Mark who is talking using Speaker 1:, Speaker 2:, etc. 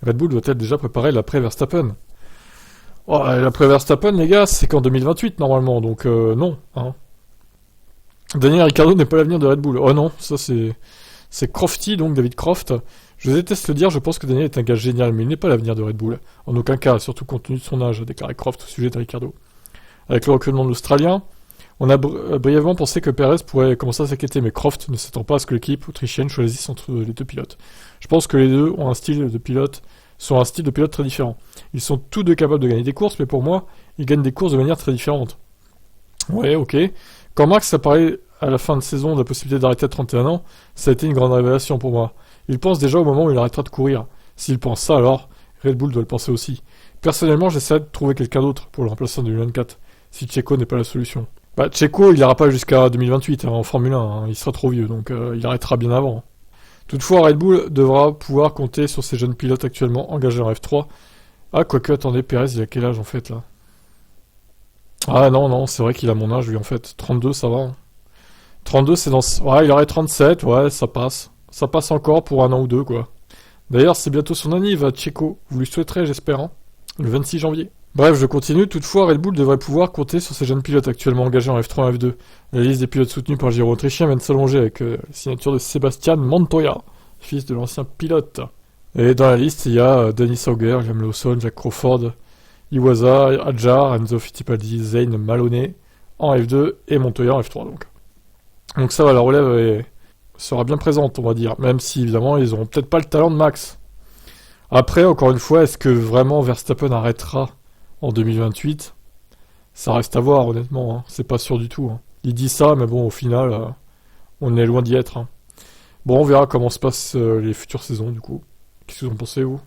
Speaker 1: Red Bull doit être déjà préparé l'après Verstappen. Oh, l'après Verstappen, les gars, c'est qu'en 2028 normalement, donc non. Hein. Daniel Ricciardo n'est pas l'avenir de Red Bull. Oh non, ça c'est Crofty, donc David Croft. Je déteste le dire, je pense que Daniel est un gars génial, mais il n'est pas l'avenir de Red Bull. En aucun cas, surtout compte tenu de son âge, a déclaré Croft au sujet de Ricciardo. Avec le recrutement de l'Australien, on a brièvement pensé que Perez pourrait commencer à s'inquiéter, mais Croft ne s'attend pas à ce que l'équipe autrichienne choisisse entre les deux pilotes. Je pense que les deux ont un style de pilote très différent. Ils sont tous deux capables de gagner des courses, mais pour moi, ils gagnent des courses de manière très différente. Ouais, ok. Quand Max apparaît à la fin de saison de la possibilité d'arrêter à 31 ans, ça a été une grande révélation pour moi. Il pense déjà au moment où il arrêtera de courir. S'il pense ça, alors Red Bull doit le penser aussi. Personnellement, j'essaie de trouver quelqu'un d'autre pour le remplacer en 2024, si Checo n'est pas la solution. Bah, Checo, il n'ira pas jusqu'à 2028 en Formule 1, hein. Il sera trop vieux, donc il arrêtera bien avant. Toutefois, Red Bull devra pouvoir compter sur ses jeunes pilotes actuellement engagés en F3. Ah, quoique, attendez, Perez, il a quel âge en fait là? Ah non, c'est vrai qu'il a mon âge lui en fait. 32, ça va. Hein. 32, c'est dans... Ouais, il aurait 37, ouais, ça passe. Ça passe encore pour un an ou deux, quoi. D'ailleurs, c'est bientôt son anniv à Checo. Vous lui souhaiterez, j'espère, hein. Le 26 janvier. Bref, je continue. Toutefois, Red Bull devrait pouvoir compter sur ces jeunes pilotes actuellement engagés en F3 et F2. La liste des pilotes soutenus par le Giro autrichien vient de s'allonger avec la signature de Sébastien Montoya, fils de l'ancien pilote. Et dans la liste, il y a Danny Sauger, Liam Lawson, Jack Crawford, Iwasa, Adjar, Enzo Fittipaldi, Zane Maloney en F2 et Montoya en F3 donc. Donc ça va, la relève sera bien présente, on va dire, même si évidemment ils auront peut-être pas le talent de Max. Après, encore une fois, est-ce que vraiment Verstappen arrêtera en 2028? Ça reste à voir, honnêtement, hein. C'est pas sûr du tout. Hein. Il dit ça, mais bon, au final, on est loin d'y être. Hein. Bon, on verra comment se passent les futures saisons, du coup. Qu'est-ce que vous en pensez, vous?